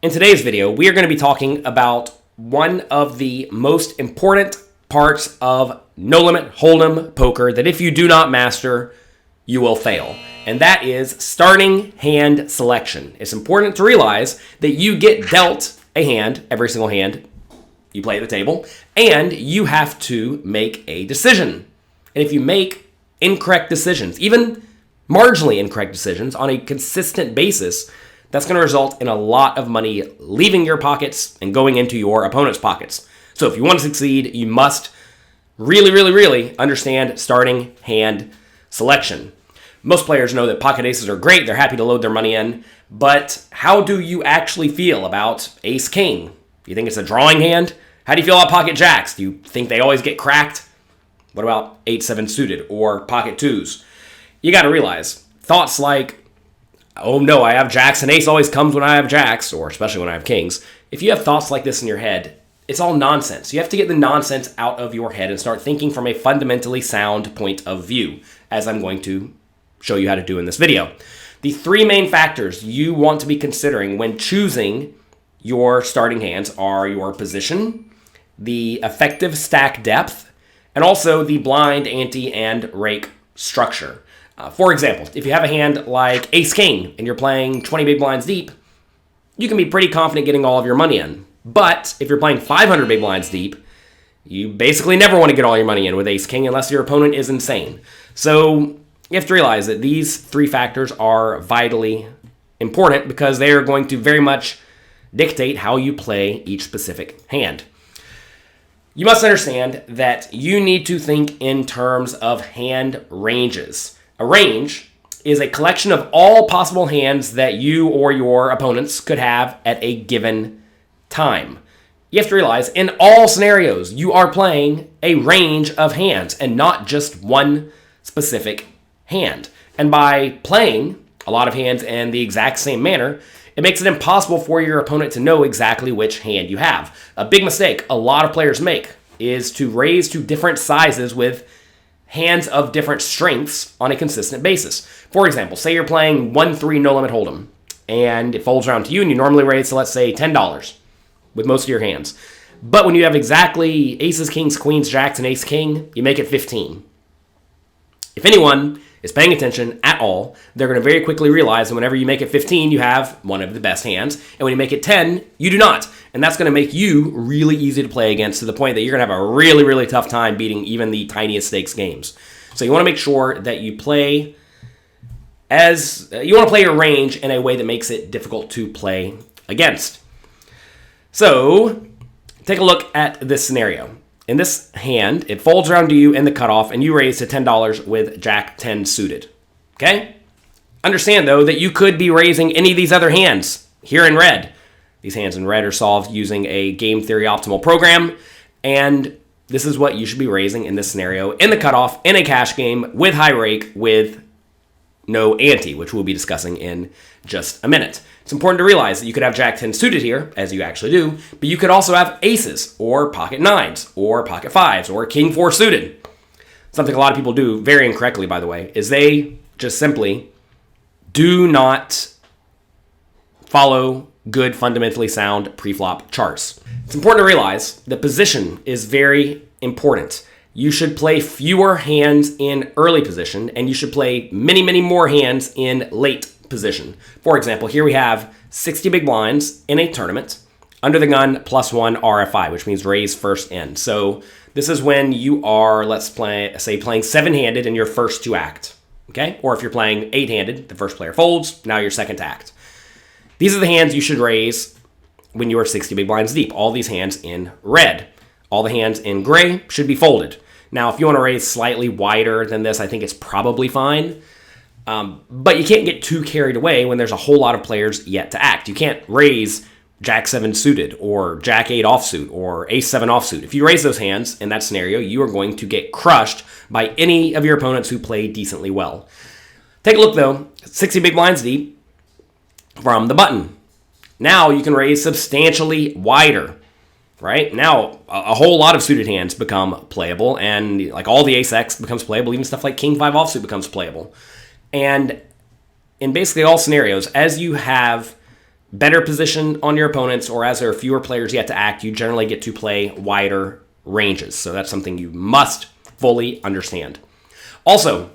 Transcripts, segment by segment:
In today's video, we are going to be talking about one of the most important parts of no limit hold'em poker that if you do not master, you will fail. And that is starting hand selection. It's important to realize that you get dealt a hand, every single hand you play at the table, and you have to make a decision. And if you make incorrect decisions, even marginally incorrect decisions on a consistent basis, that's going to result in a lot of money leaving your pockets and going into your opponent's pockets. So if you want to succeed, you must really understand starting hand selection. Most players know that pocket aces are great. They're happy to load their money in. But how do you actually feel about ace king? Do you think it's a drawing hand? How do you feel about pocket jacks? Do you think they always get cracked? What about 8-7 suited or pocket twos? You got to realize thoughts like, oh no, I have jacks and ace always comes when I have jacks, or especially when I have kings. If you have thoughts like this in your head, it's all nonsense. You have to get the nonsense out of your head and start thinking from a fundamentally sound point of view, as I'm going to show you how to do in this video. The three main factors you want to be considering when choosing your starting hands are your position, the effective stack depth, and also the blind, ante, and rake structure. For example, if you have a hand like ace-king and you're playing 20 big blinds deep, you can be pretty confident getting all of your money in. But if you're playing 500 big blinds deep, you basically never want to get all your money in with ace-king unless your opponent is insane. So you have to realize that these three factors are vitally important because they are going to very much dictate how you play each specific hand. You must understand that you need to think in terms of hand ranges. A range is a collection of all possible hands that you or your opponents could have at a given time. You have to realize in all scenarios, you are playing a range of hands and not just one specific hand. And by playing a lot of hands in the exact same manner, it makes it impossible for your opponent to know exactly which hand you have. A big mistake a lot of players make is to raise to different sizes with hands of different strengths on a consistent basis. For example, say you're playing 1-3 no limit hold'em, and it folds around to you, and you normally raise to, let's say, $10 with most of your hands. But when you have exactly aces, kings, queens, jacks, and ace-king, you make it 15. If anyone is paying attention at all, they're going to very quickly realize that whenever you make it 15, you have one of the best hands, and when you make it 10, you do not. And that's going to make you really easy to play against to the point that you're going to have a really tough time beating even the tiniest stakes games. So you want to make sure that you play your range in a way that makes it difficult to play against. So take a look at this scenario. In this hand, it folds around to you in the cutoff, and you raise to $10 with Jack 10 suited. Okay? Understand, though, that you could be raising any of these other hands here in red. These hands in red are solved using a game theory optimal program, and this is what you should be raising in this scenario in the cutoff, in a cash game, with high rake, with no ante, which we'll be discussing in just a minute. It's important to realize that you could have Jack 10 suited here, as you actually do, but you could also have aces, or pocket nines, or pocket fives, or king 4 suited. Something a lot of people do, very incorrectly by the way, is they just simply do not follow good, fundamentally sound pre-flop charts. It's important to realize that position is very important. You should play fewer hands in early position, and you should play many more hands in late position. For example, here we have 60 big blinds in a tournament, under the gun +1 RFI, which means raise first in. So this is when you are, let's say playing 7-handed in your first to act, okay? Or if you're playing 8-handed, the first player folds, now your second to act. These are the hands you should raise when you are 60 big blinds deep. All these hands in red. All the hands in gray should be folded. Now, if you want to raise slightly wider than this, I think it's probably fine. But you can't get too carried away when there's a whole lot of players yet to act. You can't raise Jack 7 suited or Jack 8 offsuit or Ace 7 offsuit. If you raise those hands in that scenario, you are going to get crushed by any of your opponents who play decently well. Take a look though, 60 big blinds deep from the button. Now you can raise substantially wider, right? Now a whole lot of suited hands become playable, and like all the ace-x becomes playable, even stuff like king 5 offsuit becomes playable. And in basically all scenarios, as you have better position on your opponents, or as there are fewer players yet to act, you generally get to play wider ranges. So that's something you must fully understand. Also,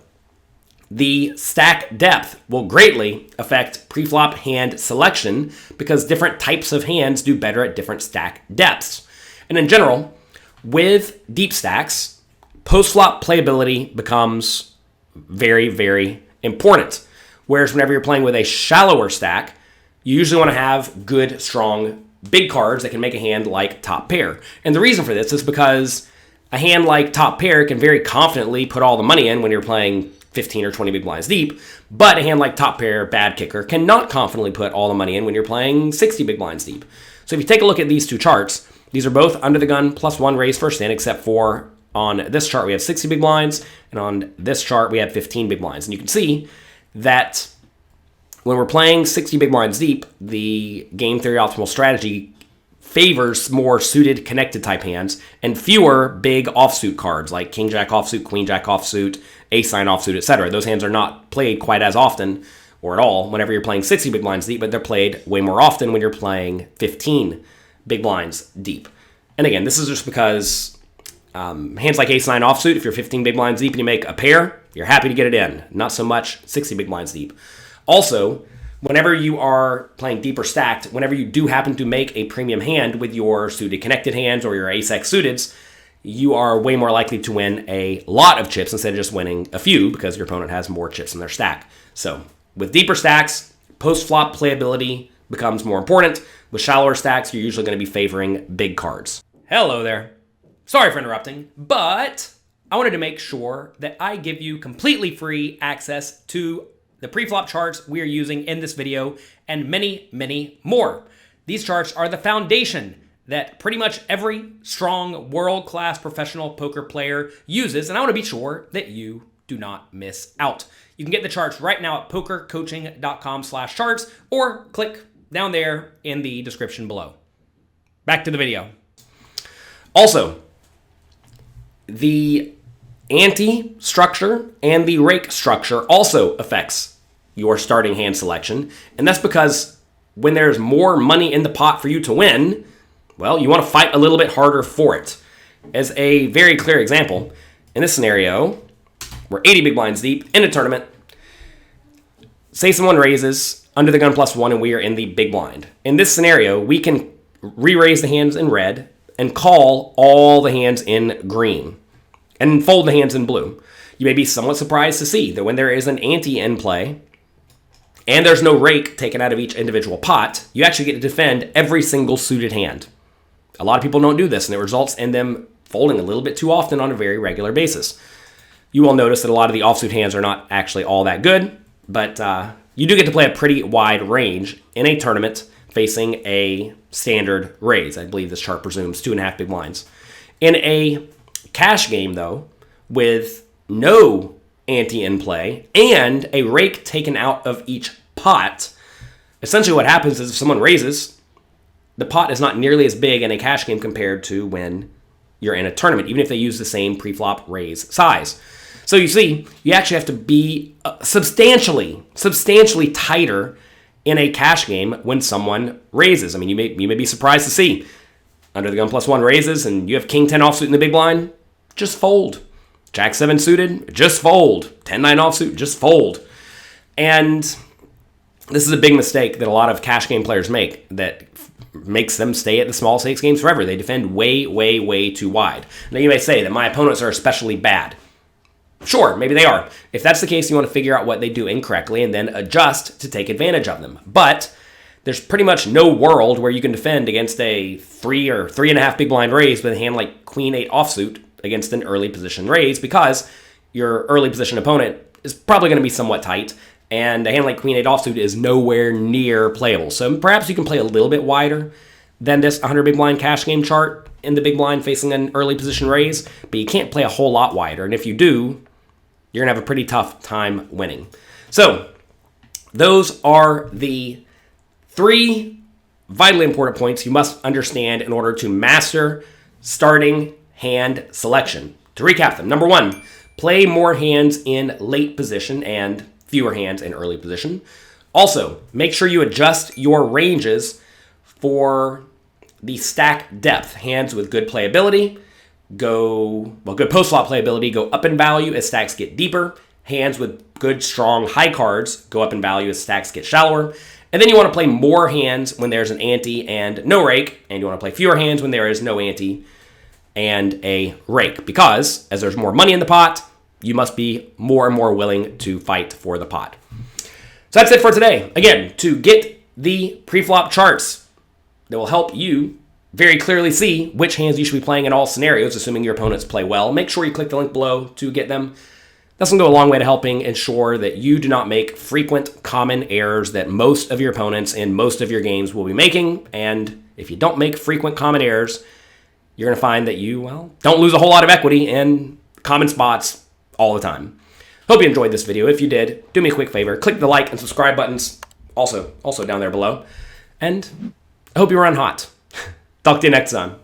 the stack depth will greatly affect preflop hand selection because different types of hands do better at different stack depths. And in general, with deep stacks, post-flop playability becomes very, very important. Whereas whenever you're playing with a shallower stack, you usually want to have good, strong, big cards that can make a hand like top pair. And the reason for this is because a hand like top pair can very confidently put all the money in when you're playing 15 or 20 big blinds deep, but a hand like top pair, bad kicker, cannot confidently put all the money in when you're playing 60 big blinds deep. So if you take a look at these two charts, these are both under the gun +1 raise first in, except for on this chart we have 60 big blinds, and on this chart we have 15 big blinds. And you can see that when we're playing 60 big blinds deep, the game theory optimal strategy favors more suited connected type hands and fewer big offsuit cards like king jack offsuit, queen jack offsuit, ace nine offsuit, etc. Those hands are not played quite as often or at all whenever you're playing 60 big blinds deep, but they're played way more often when you're playing 15 big blinds deep. And again, this is just because hands like ace nine offsuit, if you're 15 big blinds deep and you make a pair, you're happy to get it in. Not so much 60 big blinds deep. Also, whenever you are playing deeper stacked, whenever you do happen to make a premium hand with your suited connected hands or your ace-x suiteds, you are way more likely to win a lot of chips instead of just winning a few because your opponent has more chips in their stack. So with deeper stacks, post-flop playability becomes more important. With shallower stacks, you're usually going to be favoring big cards. Hello there. Sorry for interrupting, but I wanted to make sure that I give you completely free access to the preflop charts we are using in this video, and many, many more. These charts are the foundation that pretty much every strong, world-class professional poker player uses, and I want to be sure that you do not miss out. You can get the charts right now at pokercoaching.com/charts, or click down there in the description below. Back to the video. Also, the ante structure and the rake structure also affects your starting hand selection. And that's because when there's more money in the pot for you to win, well, you want to fight a little bit harder for it. As a very clear example, in this scenario, we're 80 big blinds deep in a tournament. Say someone raises under the gun +1 and we are in the big blind. In this scenario, we can re-raise the hands in red and call all the hands in green and fold the hands in blue. You may be somewhat surprised to see that when there is an ante in play and there's no rake taken out of each individual pot, you actually get to defend every single suited hand. A lot of people don't do this, and it results in them folding a little bit too often on a very regular basis. You will notice that a lot of the offsuit hands are not actually all that good, but you do get to play a pretty wide range in a tournament facing a standard raise. I believe this chart presumes 2.5 big blinds. In a cash game, though, with no ante in play and a rake taken out of each pot, essentially what happens is if someone raises, the pot is not nearly as big in a cash game compared to when you're in a tournament, even if they use the same preflop raise size. So you see, you actually have to be substantially tighter in a cash game when someone raises. I mean, you may be surprised to see under the gun +1 raises and you have king 10 offsuit in the big blind, just fold. Jack 7 suited, just fold. 10-9 offsuit, just fold. And this is a big mistake that a lot of cash game players make that makes them stay at the small stakes games forever. They defend way, way, way too wide. Now you may say that my opponents are especially bad. Sure, maybe they are. If that's the case, you want to figure out what they do incorrectly and then adjust to take advantage of them. But there's pretty much no world where you can defend against a 3 or 3.5 big blind raise with a hand like queen 8 offsuit against an early position raise, because your early position opponent is probably going to be somewhat tight, and a hand like queen 8 offsuit is nowhere near playable. So perhaps you can play a little bit wider than this 100 big blind cash game chart in the big blind facing an early position raise, but you can't play a whole lot wider. And if you do, you're going to have a pretty tough time winning. So those are the 3 vitally important points you must understand in order to master starting hand selection. To recap them, number 1, play more hands in late position and fewer hands in early position. Also, make sure you adjust your ranges for the stack depth. Hands with good playability good post-flop playability go up in value as stacks get deeper. Hands with good, strong, high cards go up in value as stacks get shallower. And then you want to play more hands when there's an ante and no rake, and you want to play fewer hands when there is no ante and a rake, because as there's more money in the pot, you must be more and more willing to fight for the pot. So that's it for today. Again, to get the pre-flop charts that will help you very clearly see which hands you should be playing in all scenarios, assuming your opponents play well, make sure you click the link below to get them. That's going to go a long way to helping ensure that you do not make frequent common errors that most of your opponents in most of your games will be making. And if you don't make frequent common errors, you're going to find that you, well, don't lose a whole lot of equity in common spots all the time. Hope you enjoyed this video. If you did, do me a quick favor. Click the like and subscribe buttons also down there below. And I hope you run hot. Talk to you next time.